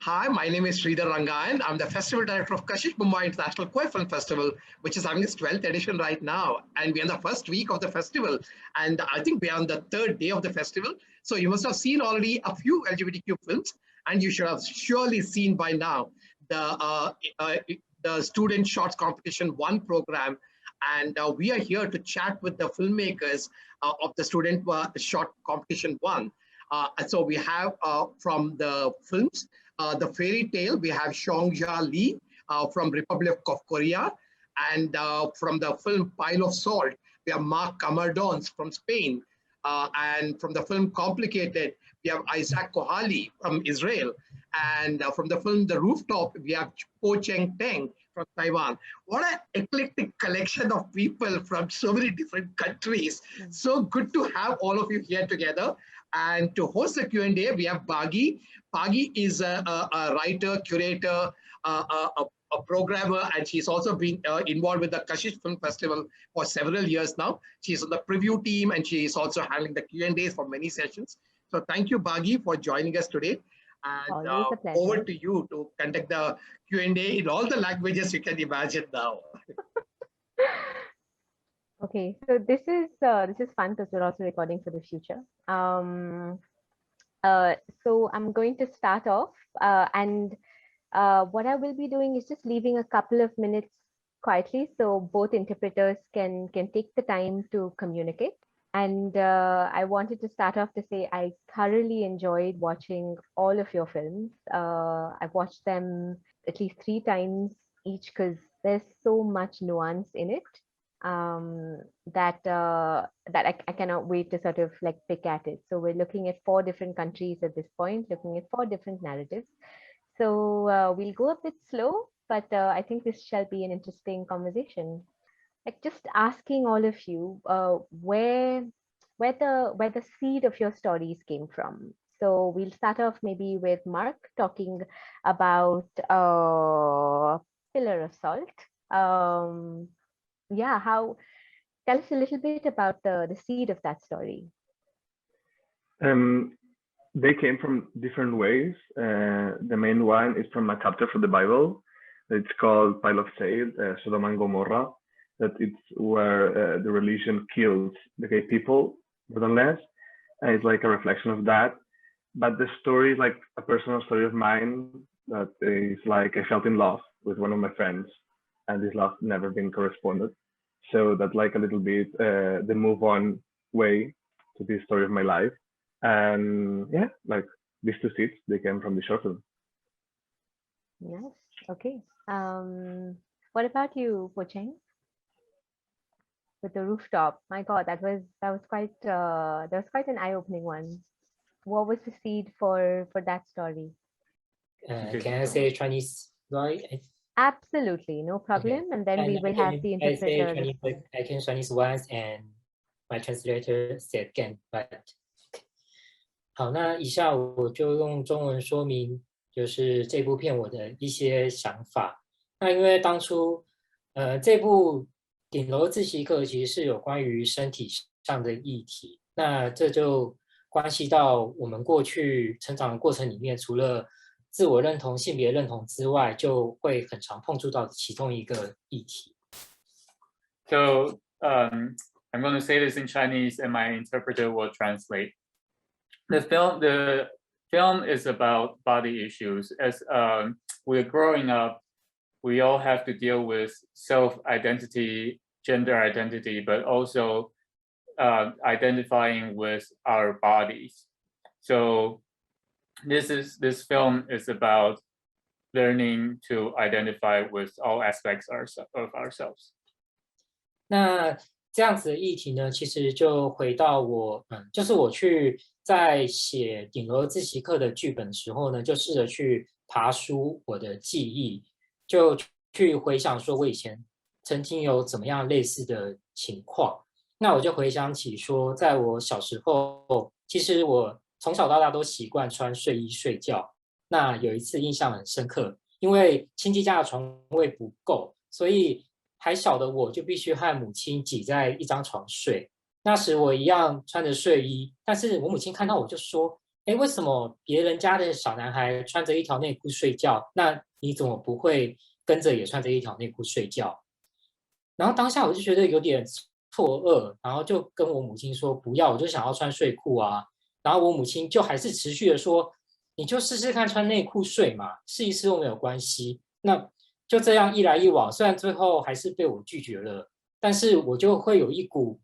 Hi, my name is Sridhar Rangayan. I'm the Festival Director of KASHISH Mumbai International Queer Film Festival, which is having its 12th edition right now. And we're in the first week of the festival. And I think we're on the third day of the festival. So you must have seen already a few LGBTQ films, and you should have surely seen by now the Student Shorts Competition 1 program. And we are here to chat with the filmmakers of the Student Short Competition 1. And so we have from the films, the fairy tale, we have Seung Lee from Republic of Korea. And from the film Pile of Salt, we have MARC CAMARDONS from Spain. And from the film Complicated, we have ISAK from Israel. And from the film The Rooftop, we have PO-CHEng from Taiwan. What an eclectic collection of people from so many different countries. So good to have all of you here together. And to host the Q&A, we have Bhagi. Bhagi is a writer, curator, a programmer, and she's also been involved with the KASHISH Film Festival for several years now. She's on the preview team, and she is also handling the Q&As for many sessions. So thank you, Bhagi, for joining us today. And over to you to conduct the Q&A in all the languages you can imagine now. Okay, so this is fun because we're also recording for the future. So I'm going to start off, and what I will be doing is just leaving a couple of minutes quietly so both interpreters can take the time to communicate. And I wanted to start off to say I thoroughly enjoyed watching all of your films. I've watched them at least 3 times each because there's so much nuance in it. That I cannot wait to sort of like pick at it. So we're looking at 4 different countries at this point, looking at 4 different narratives. So we'll go a bit slow, but I think this shall be an interesting conversation. Like just asking all of you where the seed of your stories came from. So we'll start off maybe with Mark talking about Pillar of Salt. Yeah, tell us a little bit about the seed of that story. They came from different ways. The main one is from a chapter from the Bible. It's called Pile of Salt, Sodom and Gomorrah. That it's where the religion kills the gay people, more than less. And it's like a reflection of that. But the story is like a personal story of mine that is like I felt in love with one of my friends, and this love never been corresponded. So that's like a little bit the move on way to this story of my life. And yeah, like these 2 seeds, they came from the short film. Yes. Okay. What about you, Po-CHENG? With the Rooftop, my God, that was quite an eye-opening one. What was the seed for that story? Can I say Chinese, right? Absolutely, no problem. Okay. And then we will have the interpreter. I can Chinese once, and my translator said again. But 好，那以下我就用中文说明，就是这部片我的一些想法。那因为当初，这部顶楼自习课其实是有关于身体上的议题，那这就关系到我们过去成长的过程里面，除了自我认同、性别认同之外，就会很常碰触到其中一个议题。So I'm going to say this in Chinese, and my interpreter will translate. The film is about body issues. As we're growing up, we all have to deal with self-identity, gender identity, but also identifying with our bodies. So this film is about learning to identify with all aspects of ourselves. 那这样子的议题呢，其实就回到我，就是我去在写顶楼自习课的剧本的时候呢，就试着去爬梳我的记忆，就去回想说我以前曾经有怎么样类似的情况。那我就回想起说，在我小时候，其实我从小到大都习惯穿睡衣睡觉。那有一次印象很深刻，因为亲戚家的床位不够，所以还小的我就必须和母亲挤在一张床睡。那时我一样穿着睡衣，但是我母亲看到我就说：“哎，为什么别人家的小男孩穿着一条内裤睡觉，那你怎么不会跟着也穿着一条内裤睡觉？然后当下我就觉得有点错愕，然后就跟我母亲说不要，我就想要穿睡裤啊。然后我母亲就还是持续的说，你就试试看穿内裤睡嘛，试一试又没有关系。那就这样一来一往，虽然最后还是被我拒绝了，但是我就会有一股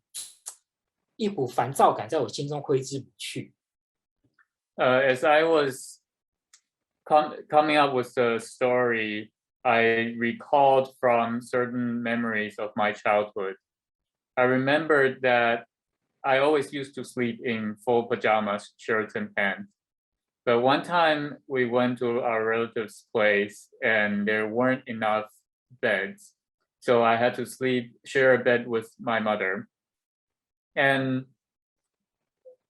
烦躁感在我心中挥之不去。As I was coming up with the story, I recalled from certain memories of my childhood. I remembered that I always used to sleep in full pajamas, shirts and pants. But one time we went to our relative's place and there weren't enough beds. So I had to share a bed with my mother. And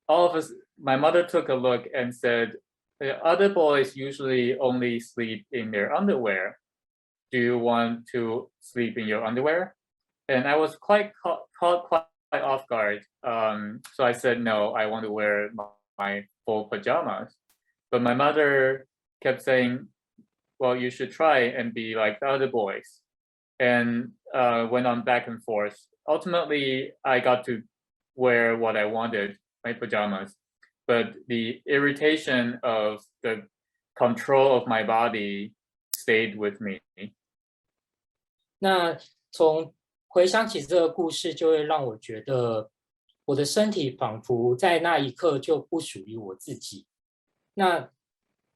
all of us, my mother took a look and said, the other boys usually only sleep in their underwear. Do you want to sleep in your underwear? And I was quite caught quite off guard. So I said, no, I want to wear my full pajamas. But my mother kept saying, well, you should try and be like the other boys. And went on back and forth. Ultimately, I got to wear what I wanted, my pajamas. But the irritation of the control of my body stayed with me. 那从回想起这个故事，就会让我觉得我的身体仿佛在那一刻就不属于我自己。那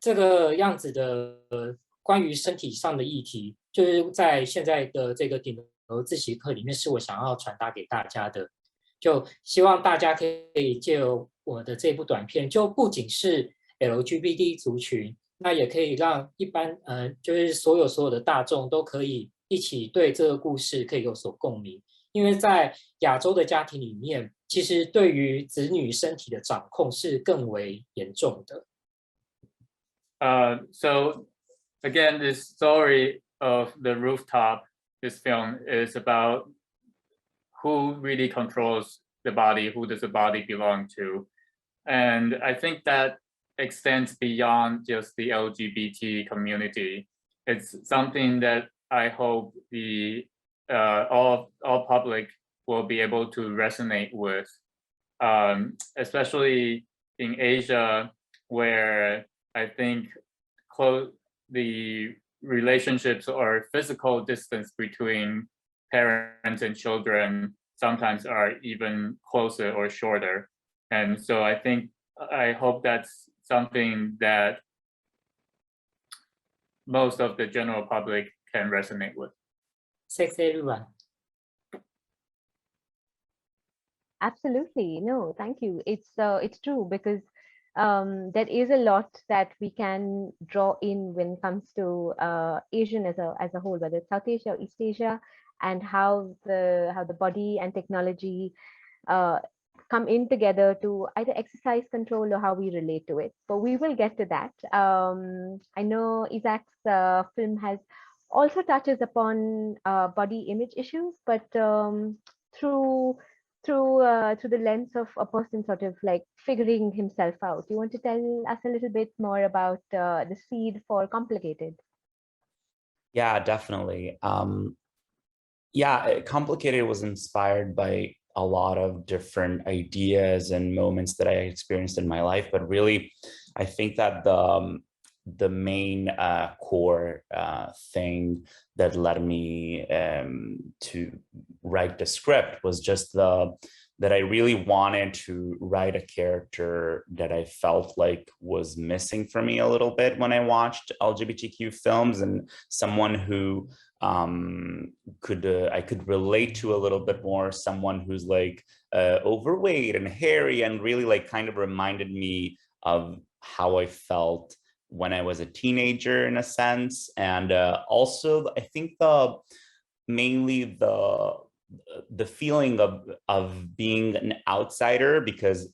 这个样子的关于身体上的议题，就是在现在的这个顶楼自习课里面，是我想要传达给大家的。就希望大家可以借由我的这部短片，就不仅是 LGBT 族群，那也可以让一般就是所有的大众都可以一起对这个故事可以有所共鸣。因为在亚洲的家庭里面，其实对于子女身体的掌控是更为严重的。So again, this story of the Rooftop, this film is about who really controls the body, who does the body belong to? And I think that extends beyond just the LGBT community. It's something that I hope the all public will be able to resonate with, especially in Asia, where I think the relationships or physical distance between parents and children sometimes are even closer or shorter. And so I hope that's something that most of the general public can resonate with. Thanks, everyone. Absolutely. No, thank you. It's true because there is a lot that we can draw in when it comes to Asian as a whole, whether it's South Asia or East Asia, and how the body and technology come in together to either exercise control or how we relate to it. But we will get to that. I know ISAK's film has also touches upon body image issues, but through the lens of a person sort of like figuring himself out. You want to tell us a little bit more about the seed for Complicated? Yeah, definitely. Yeah, Complicated was inspired by a lot of different ideas and moments that I experienced in my life, but really, I think that the main core thing that led me to write the script was just that I really wanted to write a character that I felt like was missing for me a little bit when I watched LGBTQ films, and someone who I could relate to a little bit more, someone who's like overweight and hairy and really like kind of reminded me of how I felt when I was a teenager in a sense. And also I think mainly the feeling of being an outsider, because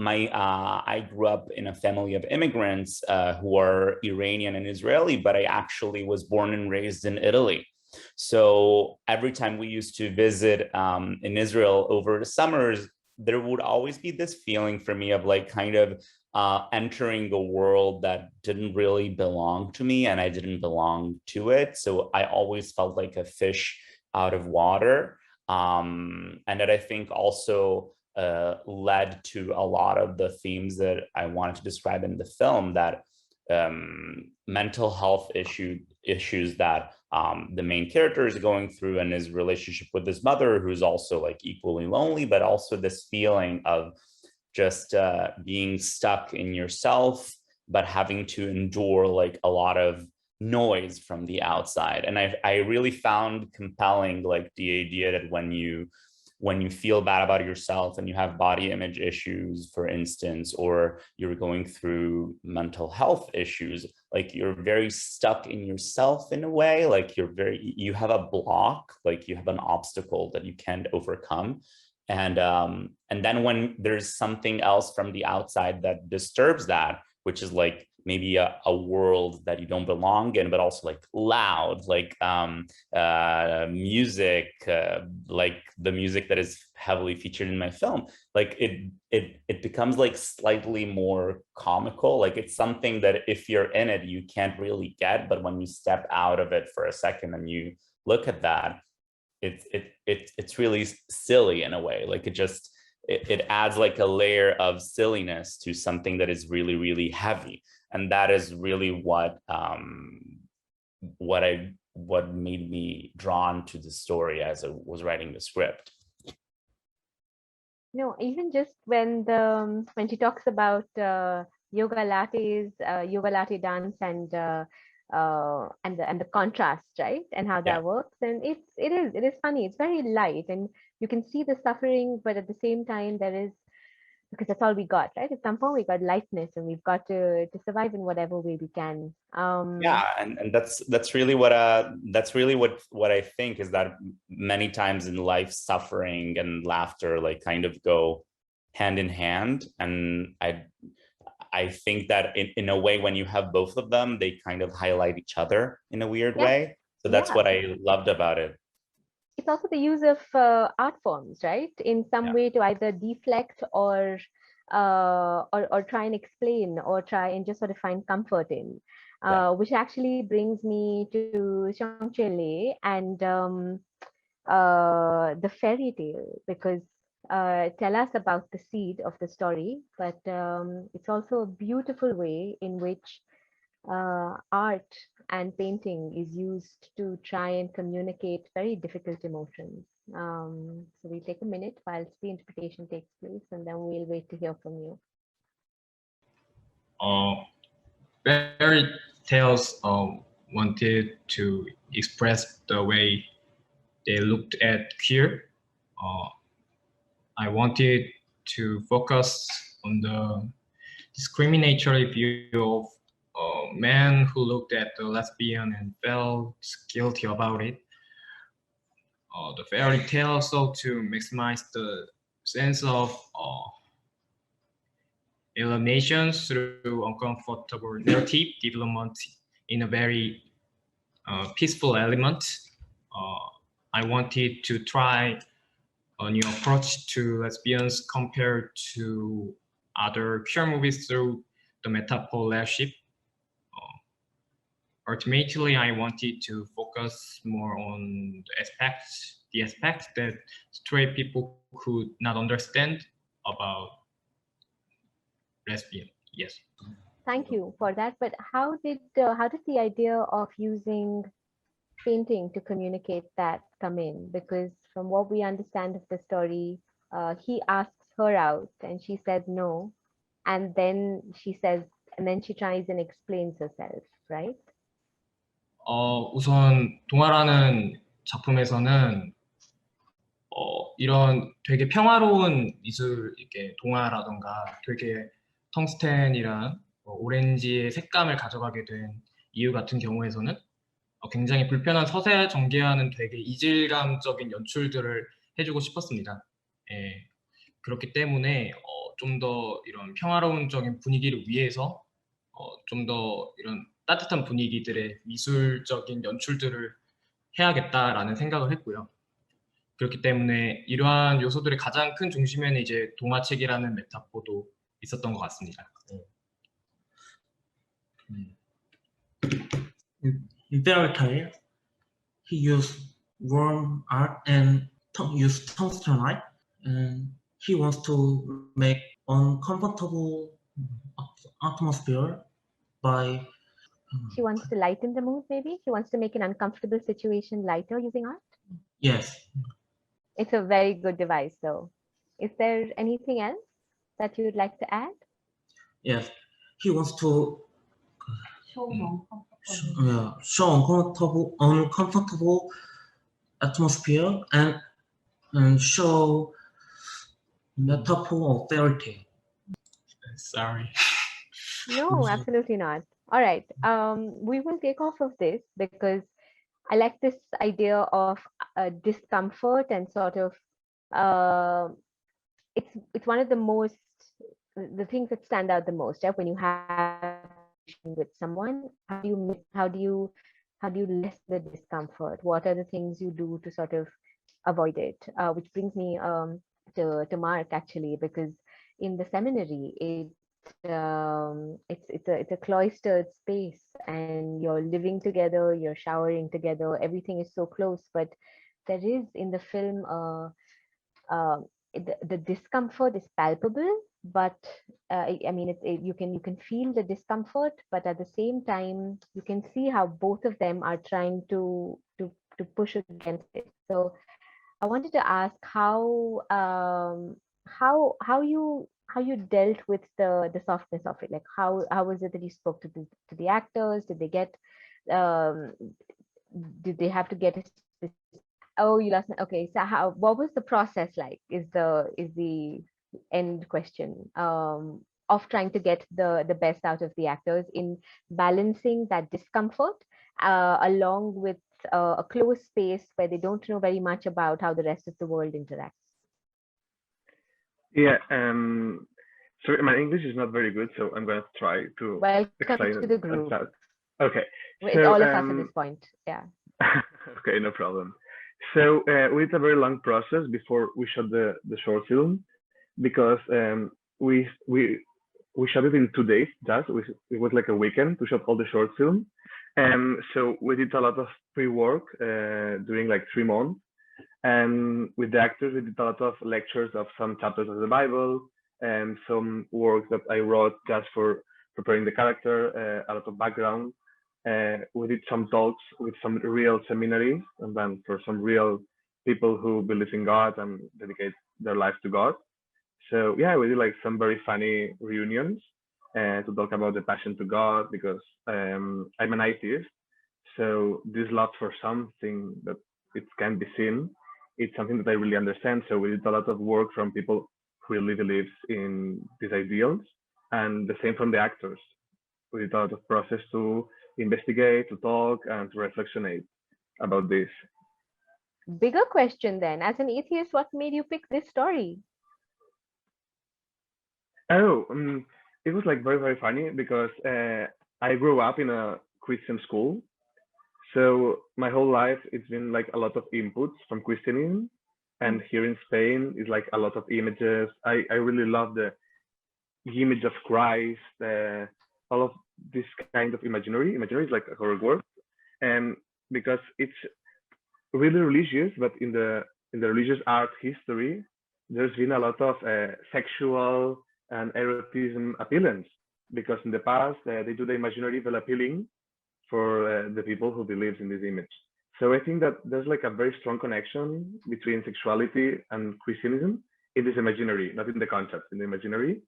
I grew up in a family of immigrants who are Iranian and Israeli, but I actually was born and raised in Italy. So every time we used to visit in Israel over the summers, there would always be this feeling for me of like kind of entering a world that didn't really belong to me, and I didn't belong to it. So I always felt like a fish out of water. And that I think also led to a lot of the themes that I wanted to describe in the film, that mental health issues that the main character is going through, and his relationship with his mother, who's also like equally lonely, but also this feeling of just being stuck in yourself, but having to endure like a lot of noise from the outside. And I really found compelling like the idea that when you feel bad about yourself and you have body image issues, for instance, or you're going through mental health issues, like you're very stuck in yourself in a way, like you have a block, like you have an obstacle that you can't overcome. And then when there's something else from the outside that disturbs that, which is like maybe a world that you don't belong in, but also like loud, like music, like the music that is heavily featured in my film, like it becomes like slightly more comical. Like it's something that if you're in it, you can't really get, but when you step out of it for a second and you look at that, it's really silly in a way. Like it adds like a layer of silliness to something that is really, really heavy. And that is really what made me drawn to the story as I was writing the script. No, even just when she talks about yoga lattes, yoga latte dance, and the contrast, right, and how that works, and it is funny. It's very light, and you can see the suffering, but at the same time, there is, because that's all we got, right? At some point, we got lightness, and we've got to survive in whatever way we can. Yeah, and that's really what I think is that many times in life, suffering and laughter like kind of go hand in hand, and I think that in a way, when you have both of them, they kind of highlight each other in a weird way. So that's what I loved about it. It's also the use of art forms, right? In some way to either deflect or try and explain, or try and just sort of find comfort in, which actually brings me to SEUNG and the fairy tale, because tell us about the seed of the story, but it's also a beautiful way in which art and painting is used to try and communicate very difficult emotions. So we'll take a minute whilst the interpretation takes place, and then we'll wait to hear from you. Fairy tales wanted to express the way they looked at queer. I wanted to focus on the discriminatory view of men who looked at the lesbian and felt guilty about it. The fairy tale sought to maximize the sense of alienation through uncomfortable narrative development in a very peaceful element. I wanted to try a new approach to lesbians compared to other queer movies through the metaphor leadership. Ultimately, I wanted to focus more on the aspects that straight people could not understand about lesbian. Yes. Thank you for that. But how did the idea of using painting to communicate that come in? Because from what we understand of the story, he asks her out and she says no, and then she tries and explains herself, right? 우선 동화라는 작품에서는 이런 되게 평화로운 미술, 이렇게 동화라던가 되게 텅스텐이랑 오렌지의 색감을 가져가게 된 이유 같은 경우에서는 굉장히 불편한 서사 전개하는 되게 이질감적인 연출들을 해주고 싶었습니다. 예, 그렇기 때문에 좀 더 이런 평화로운적인 분위기를 위해서 좀 더 이런 따뜻한 분위기들의 미술적인 연출들을 해야겠다라는 생각을 했고요. 그렇기 때문에 이러한 요소들의 가장 큰 중심에는 이제 동화책이라는 메타포도 있었던 것 같습니다. In fairy tale, he used warm art and used tungsten light, and he wants to make uncomfortable atmosphere by. She wants to lighten the mood, maybe? She wants to make an uncomfortable situation lighter using art? Yes. It's a very good device, though. Is there anything else that you would like to add? Yes. He wants to show uncomfortable atmosphere and show metaphor of fairy tale. Sorry. No, absolutely not. All right. We will take off of this because I like this idea of discomfort and sort of it's one of the things that stand out the most, right? When you have with someone, how do you lessen the discomfort? What are the things you do to sort of avoid it? Which brings me to Mark, actually, because in the seminary, it's a cloistered space, and you're living together, you're showering together, everything is so close. But there is in the film the discomfort is palpable, but I mean, you can feel the discomfort, but at the same time, you can see how both of them are trying to push against it. So I wanted to ask how you dealt with the softness of it. Like how was it that you spoke to the actors? Did they get did they have to get a specific, oh, you lost me. Okay, so what was the process like is the end question of trying to get the best out of the actors in balancing that discomfort along with a closed space where they don't know very much about how the rest of the world interacts. Yeah, sorry, my English is not very good, so I'm going to try to Welcome explain to the group. Okay. It's so, all of us at this point. Yeah. Okay, no problem. So we did a very long process before we shot the short film, because we shot it in 2 days. It was like a weekend to shoot all the short film. So we did a lot of pre-work during like 3 months. And with the actors, we did a lot of lectures of some chapters of the Bible and some works that I wrote just for preparing the character, a lot of background. We did some talks with some real seminaries, and then for some real people who believe in God and dedicate their lives to God. So yeah, we did like some very funny reunions to talk about the passion to God, because I'm an atheist. So this love for something that it can be seen, it's something that I really understand. So we did a lot of work from people who really believes in these ideals, and the same from the actors. We did a lot of process to investigate, to talk, and to reflectionate about this. Bigger question then, as an atheist, what made you pick this story? Oh, it was like very, very funny, because I grew up in a Christian school. So my whole life, it's been like a lot of inputs from Christianism. And here in Spain, it's like a lot of images. I really love the image of Christ, all of this kind of imaginary. Imaginary is like a horror word. And because it's really religious, but in the religious art history, there's been a lot of sexual and erotism appealance, because in the past they do the imaginary very appealing for the people who believe in this image. So I think that there's like a very strong connection between sexuality and Christianism in this imaginary, not in the concept, in the imaginary,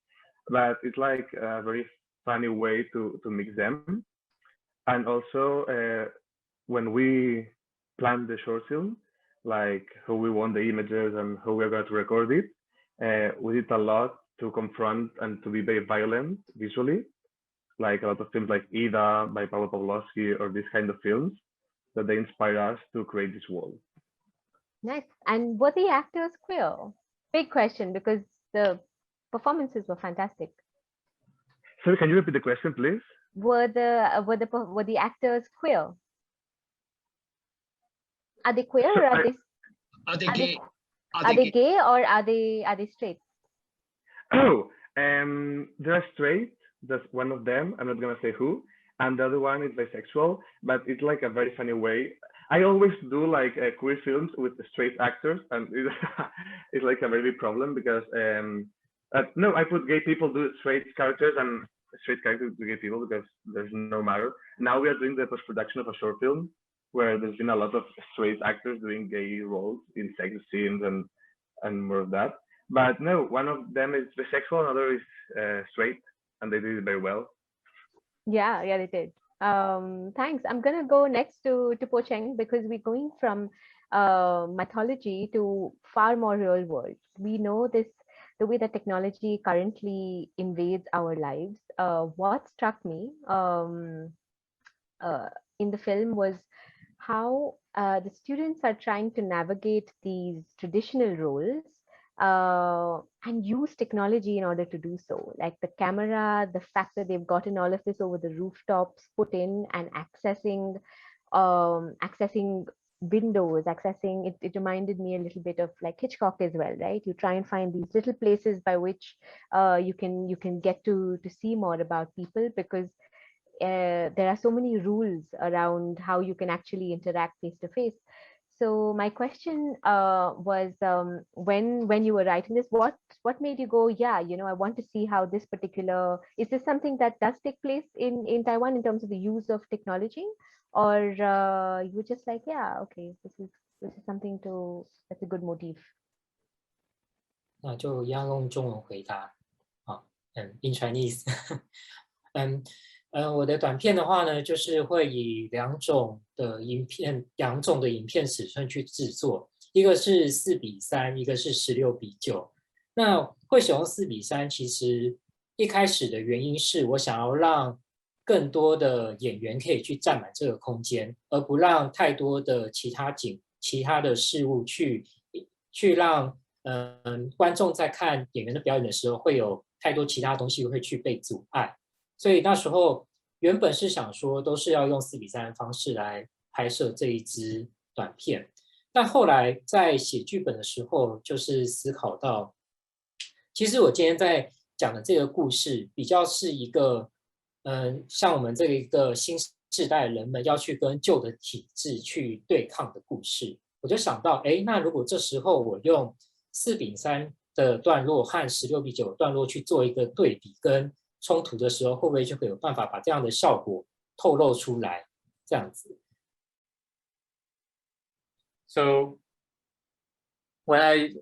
but it's like a very funny way to mix them. And also when we planned the short film, like how we want the images and how we're going to record it, we did a lot to confront and to be very violent visually, like a lot of films like Ida by Paweł Pawlowski, or this kind of films that they inspire us to create this world. Nice. And were the actors queer? Big question, because the performances were fantastic. Sorry, can you repeat the question, please? Were the actors queer? Are they queer, or are they gay? Are they gay, or are they straight? Oh, They're straight. That's one of them. I'm not gonna say who. And the other one is bisexual, but it's like a very funny way. I always do like queer films with straight actors, and it's like a very big problem because no, I put gay people do straight characters and straight characters do gay people because there's no matter. Now we are doing the post production of a short film where there's been a lot of straight actors doing gay roles in sex scenes and more of that. But no, one of them is bisexual, another is straight, and they did it very well. Yeah, they did. Thanks. I'm gonna go next to PO-CHENG because we're going from mythology to far more real world. We know the way that technology currently invades our lives. What struck me in the film was how the students are trying to navigate these traditional roles and use technology in order to do so. Like the camera, the fact that they've gotten all of this over the rooftops put in and accessing windows, it reminded me a little bit of like Hitchcock as well, right? You try and find these little places by which you can get to see more about people, because there are so many rules around how you can actually interact face to face. So my question was, when you were writing this, what made you go, yeah, I want to see how this particular, is this something that does take place in Taiwan in terms of the use of technology, or you were just like, yeah, okay, this is something that's a good motif. 那就一样用中文回答啊，in Chinese 我的短片的话呢，就是会以两种的影片尺寸去制作，一个是4:3，一个是16:9。那会使用4:3，其实一开始的原因是我想要让更多的演员可以去占满这个空间，而不让太多的其他的事物去让观众在看演员的表演的时候会有太多其他东西会去被阻碍。所以那时候原本是想说都是要用4:3的方式来拍摄这一支短片，但后来在写剧本的时候，就是思考到，其实我今天在讲的这个故事比较是一个，像我们这一个新世代的人们要去跟旧的体制去对抗的故事。我就想到，那如果这时候我用4:3的段落和16:9的段落去做一个对比跟冲突的时候，会不会就会有办法把这样的效果透露出来？这样子。So when I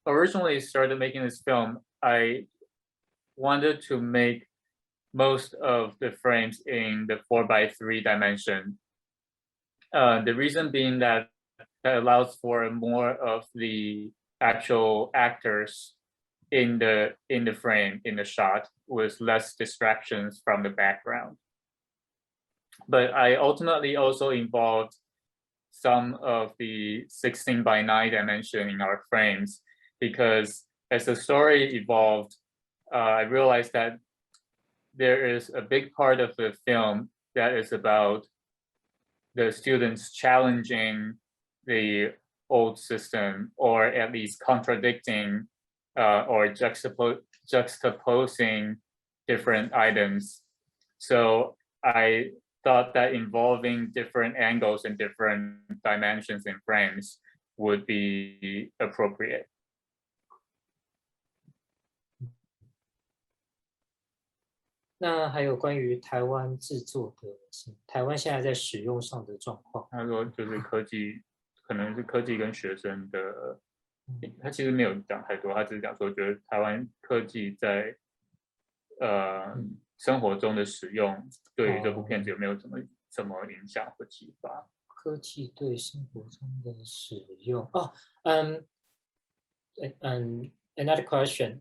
originally started making this film, I wanted to make most of the frames in the 4:3 dimension. The reason being that allows for more of the actual actors in the frame, in the shot, with less distractions from the background. But I ultimately also involved some of the 16:9 dimension in our frames, because as the story evolved, I realized that there is a big part of the film that is about the students challenging the old system, or at least contradicting or juxtaposing different items. So I thought that involving different angles and different dimensions in frames would be appropriate. 那还有关于台湾制作的，台湾现在在使用上的状况。他说就是科技，可能是科技跟学生的，他其实没有讲太多，他只是讲说，觉得台湾科技在生活中的使用，对于这部片子有没有什么影响或启发？科技对生活中的使用，another question，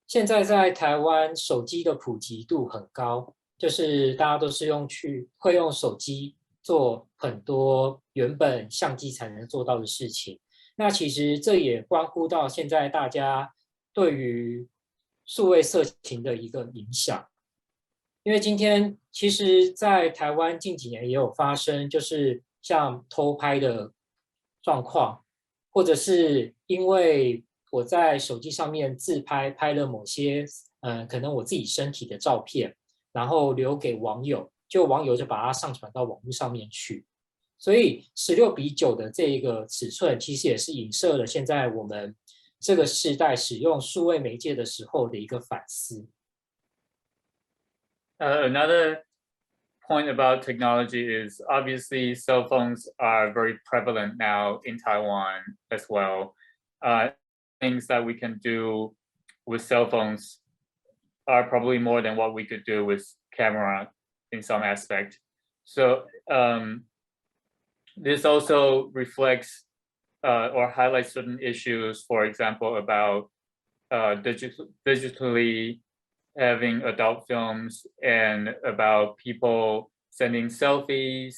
现在在台湾手机的普及度很高，就是大家都是会用手机做很多原本相机才能做到的事情。那其实这也关乎到现在大家对于数位色情的一个影响。因为今天其实在台湾近几年也有发生，就是像偷拍的状况，或者是因为我在手机上面自拍，拍了某些可能我自己身体的照片，然后留给网友，就网友就把它上传到网络上面去。所以16:9的这一个尺寸，其实也是影射了现在我们这个时代使用数位媒介的时候的一个反思。Another point about technology is obviously cell phones are very prevalent now in Taiwan as well. Things that we can do with cell phones are probably more than what we could do with camera in some aspect. So this also reflects or highlights certain issues, for example, about digitally having adult films and about people sending selfies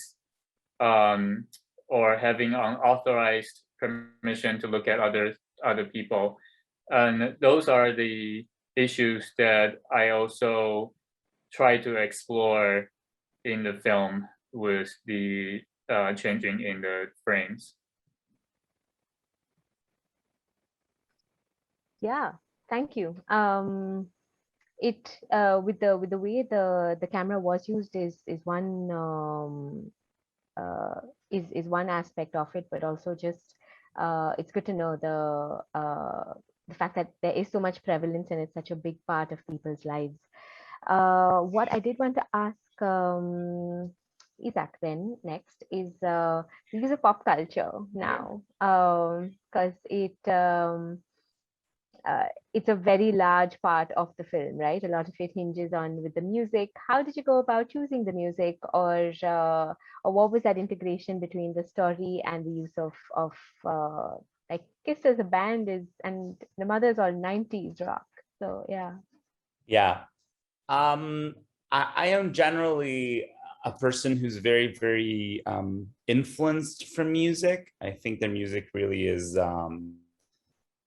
or having unauthorized permission to look at other people. And those are the issues that I also try to explore in the film with the changing in the frames. Yeah, thank you. It with the way the camera was used is one is one aspect of it, but also just it's good to know the fact that there is so much prevalence and it's such a big part of people's lives. What I did want to ask ISAK then next is the use of pop culture now, because it's a very large part of the film, right? A lot of it hinges on with the music. How did you go about choosing the music, or what was that integration between the story and the use of like KISS as a band is, and the mother's all 90s rock. So yeah. Yeah. I am generally a person who's very, very influenced from music. I think the music really is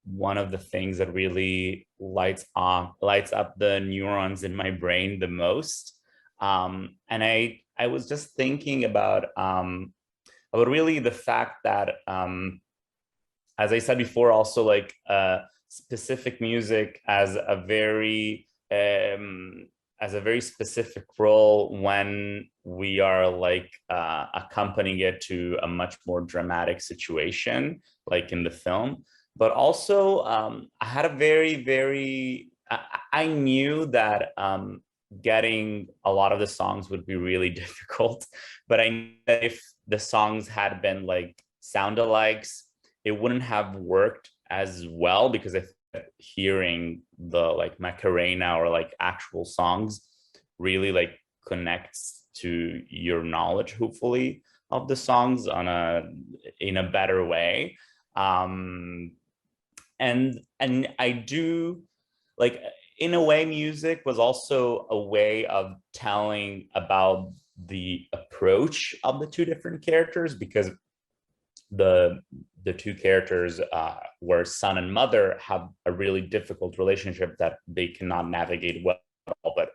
one of the things that really lights up the neurons in my brain the most. And I was just thinking about really the fact that, as I said before, also like specific music as a very specific role when we are like accompanying it to a much more dramatic situation, like in the film. But also, I had a I knew that getting a lot of the songs would be really difficult, but I knew that if the songs had been like sound-alikes, it wouldn't have worked as well, because I think hearing the like Macarena or like actual songs really like connects to your knowledge, hopefully, of the songs in a better way. And I do, like, in a way, music was also a way of telling about the approach of the two different characters, because the two characters where son and mother have a really difficult relationship that they cannot navigate well, but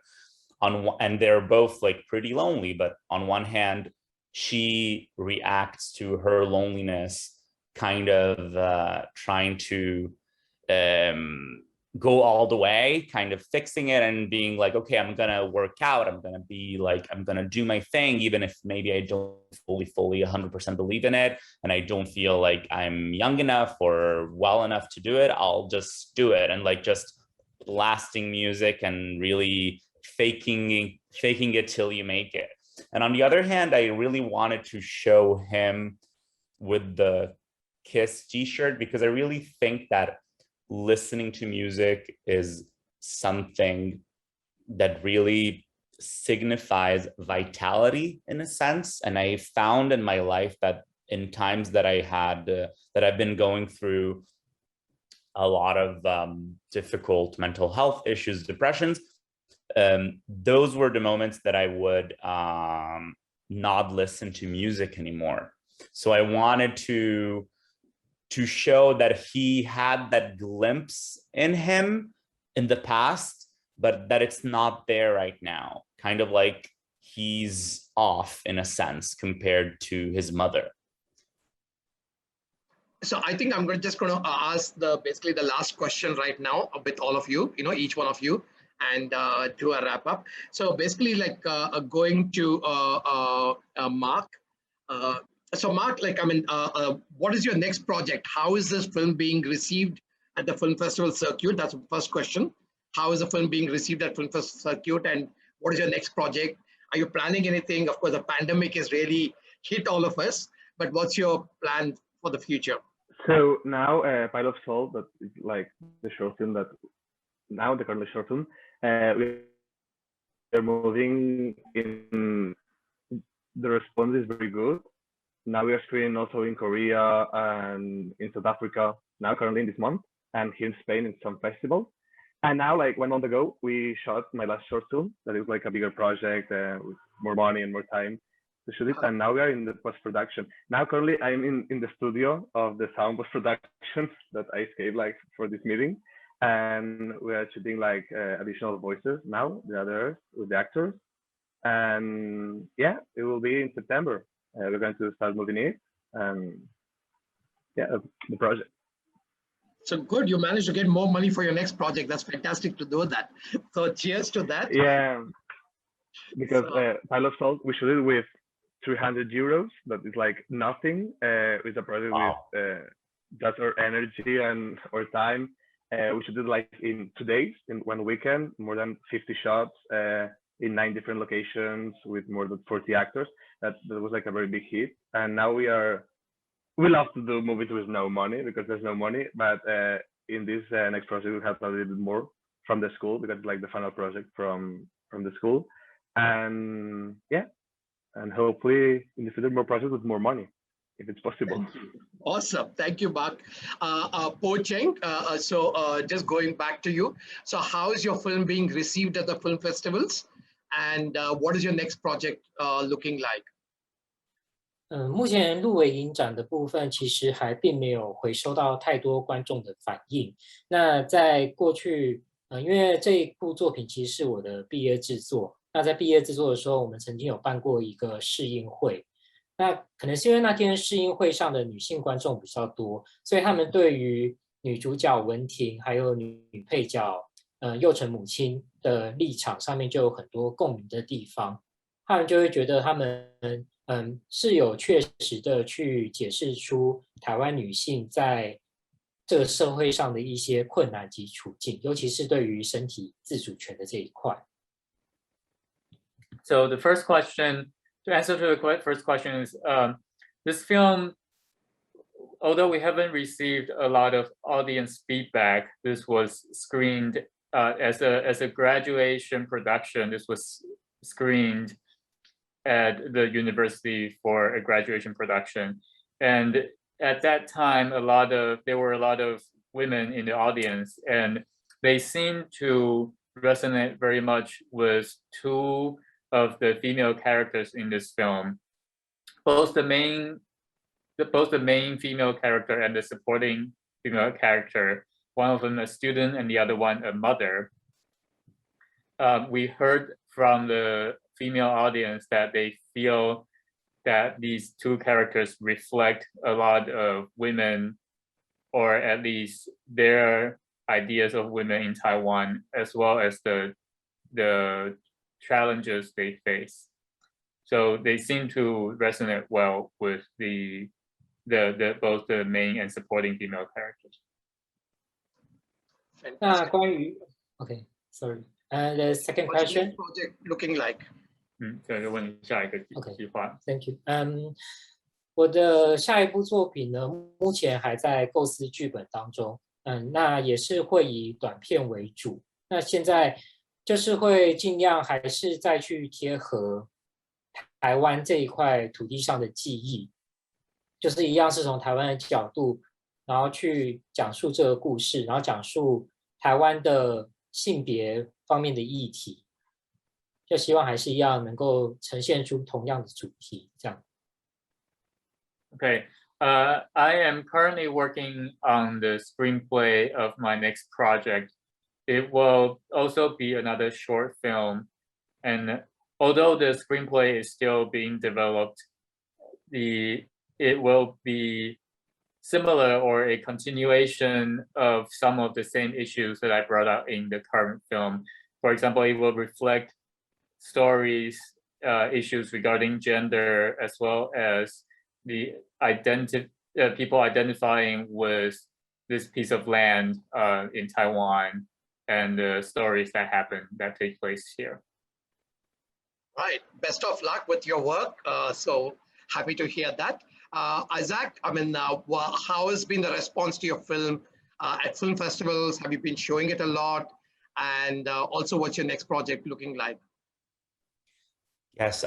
and they're both like pretty lonely, but on one hand she reacts to her loneliness kind of trying to go all the way, kind of fixing it and being like, okay, I'm gonna work out, I'm gonna do my thing, even if maybe I don't fully 100% believe in it, and I don't feel like I'm young enough or well enough to do it, I'll just do it. And like just blasting music and really faking it till you make it. And on the other hand, I really wanted to show him with the KISS t-shirt, because I really think that listening to music is something that really signifies vitality in a sense. And I found in my life that in times that I've been going through a lot of difficult mental health issues, depressions, those were the moments that I would not listen to music anymore. So I wanted to show that he had that glimpse in him in the past, but that it's not there right now. Kind of like he's off in a sense compared to his mother. So I think I'm just going to ask basically the last question right now with all of you, each one of you, and do a wrap up. So basically, like going to Mark. So Mark, what is your next project? How is this film being received at the film festival circuit? That's the first question. How is the film being received at film festival circuit, and what is your next project? Are you planning anything? Of course, the pandemic has really hit all of us, but what's your plan for the future? So now, Pile of Salt, that is like the short film that now the current short film, we are moving in. The response is very good. Now we are screening also in Korea and in South Africa. Now currently in this month, and here in Spain in some festival. And now, like 1 month ago, we shot my last short film. That is like a bigger project with more money and more time to shoot it. And now we are in the post-production. Now currently I'm in the studio of the sound post-production that I escaped like for this meeting. And we are shooting like additional voices now, the others with the actors. And yeah, it will be in September. We're going to start moving it. And yeah, the project. So good, you managed to get more money for your next project. That's fantastic to do that. So cheers to that. Yeah, because Pile of Salt, we shoot it with 300 euros. That is like nothing. It's a project with just our energy and our time. We should do it like in 2 days, in 1 weekend, more than 50 shots in 9 different locations with more than 40 actors. That was like a very big hit. And now we love to do movies with no money because there's no money. But in this next project, we have a little bit more from the school because it's like the final project from the school. And yeah, and hopefully in the future more projects with more money, if it's possible. Awesome. Thank you, Mark. Po-CHENG, so just going back to you. So how is your film being received at the film festivals? And what is your next project looking like? 目前入围影展的部分其实还并没有回收到太多观众的反应。那在过去，因为这一部作品其实是我的毕业制作，那在毕业制作的时候，我们曾经有办过一个试映会。那可能是因为那天试映会上的女性观众比较多，所以他们对于女主角文婷还有女配角幼成母亲的立场上面就有很多共鸣的地方，他们就会觉得他们是有确实的去解释出台湾女性在这个社会上的一些困难及处境，尤其是对于身体自主权的这一块。So the first question, to answer to the first question is, this film, although we haven't received a lot of audience feedback, this was screened as a graduation production. This was screened at the university for a graduation production, and at that time there were a lot of women in the audience, and they seemed to resonate very much with 2 of the female characters in this film, both the main female character and the supporting female character, one of them a student and the other one a mother. We heard from the female audience that they feel that these 2 characters reflect a lot of women, or at least their ideas of women in Taiwan, as well as the challenges they face. So they seem to resonate well with both the main and supporting female characters. 那关于 OK, sorry. The second question. What's the project looking like? 所以就问下一个计划。Thank you. 我的下一部作品呢，目前还在构思剧本当中。那也是会以短片为主。那现在就是会尽量还是再去贴合台湾这一块土地上的记忆，就是一样是从台湾的角度，然后去讲述这个故事，然后讲述台湾的性别方面的议题。就希望还是一样能够呈现出同样的主题，这样。Okay, I am currently working on the screenplay of my next project. It will also be another short film, and although the screenplay is still being developed, it will be similar or a continuation of some of the same issues that I brought up in the current film. For example, it will reflect stories, issues regarding gender, as well as the people identifying with this piece of land in Taiwan and the stories that take place here. Right. Best of luck with your work. So happy to hear that. ISAK, I mean, how has been the response to your film at film festivals? Have you been showing it a lot? And also, what's your next project looking like? Yes,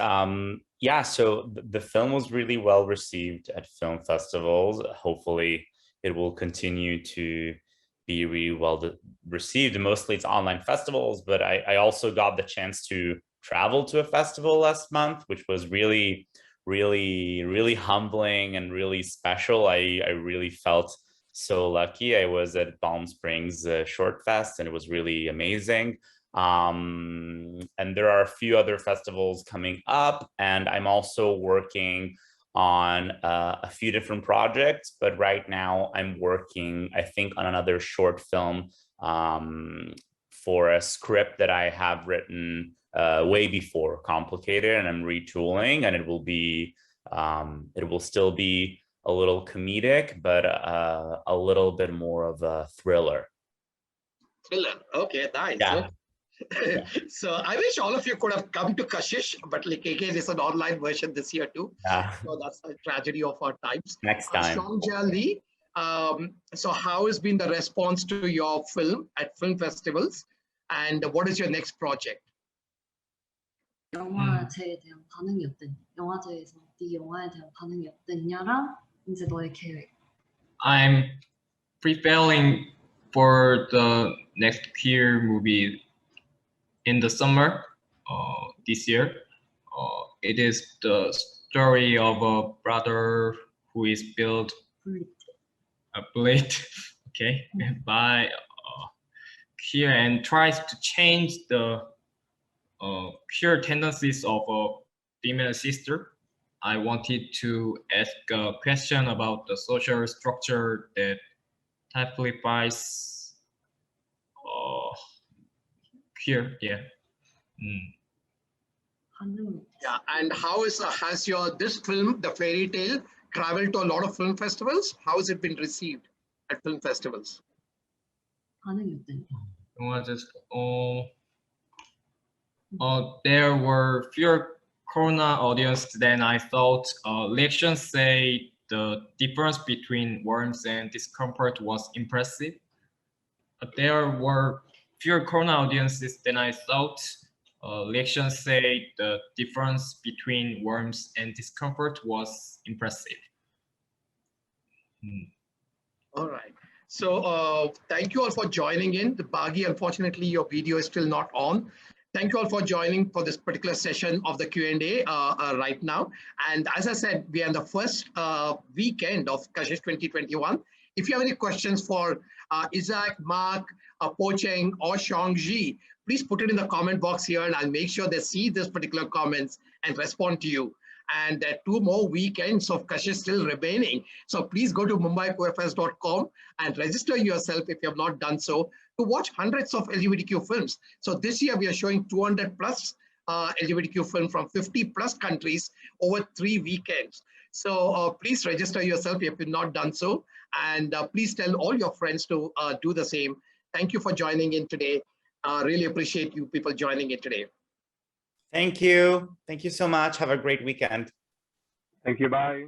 yeah, so the film was really well received at film festivals. Hopefully it will continue to be really well received. Mostly it's online festivals, but I also got the chance to travel to a festival last month, which was really, really humbling and really special. I really felt so lucky. I was at Palm Springs Short Fest, and it was really amazing. And there are a few other festivals coming up, and I'm also working on a few different projects, but right now I'm working, I think, on another short film for a script that I have written way before Complicated, and I'm retooling, and it will still be a little comedic, but a little bit more of a thriller. Thriller, okay, nice. Yeah. So I wish all of you could have come to Kashish, but like again, it's an online version this year too. Yeah. So that's a tragedy of our times. Next time. Lee, so how has been the response to your film at film festivals, and what is your next project? 영화제에 대한 반응이 어땠냐? 영화제에서 네 영화에 대한 반응이 어땠냐랑 이제 너의 계획. I'm preparing for the next queer movie in the summer this year. It is the story of a brother who is built a bullet, okay, by queer and tries to change the queer tendencies of a female sister. I wanted to ask a question about the social structure that typifies queer. Yeah. Yeah, and how has your this film, The Fairy Tale, traveled to a lot of film festivals? How has it been received at film festivals? 반응이 어땠냐? There were fewer Corona audience than I thought. Reactions say the difference between warmth and discomfort was impressive. There were fewer Corona audiences than I thought. Reactions say the difference between warmth and discomfort was impressive. All right. So thank you all for joining in. The Bagi, unfortunately, your video is still not on. Thank you all for joining for this particular session of the Q&A right now. And as I said, we are in the first weekend of Kashish 2021. If you have any questions for ISAK, MARC, PO-CHENG, or SEUNG, please put it in the comment box here, and I'll make sure they see this particular comments and respond to you. And there are 2 more weekends of Kashish still remaining. So please go to mumbaiqfs.com and register yourself if you have not done so, to watch hundreds of LGBTQ films. So this year we are showing 200 plus LGBTQ film from 50 plus countries over 3 weekends. So please register yourself if you've not done so. And please tell all your friends to do the same. Thank you for joining in today. Really appreciate you people joining in today. Thank you. Thank you so much. Have a great weekend. Thank you. Bye.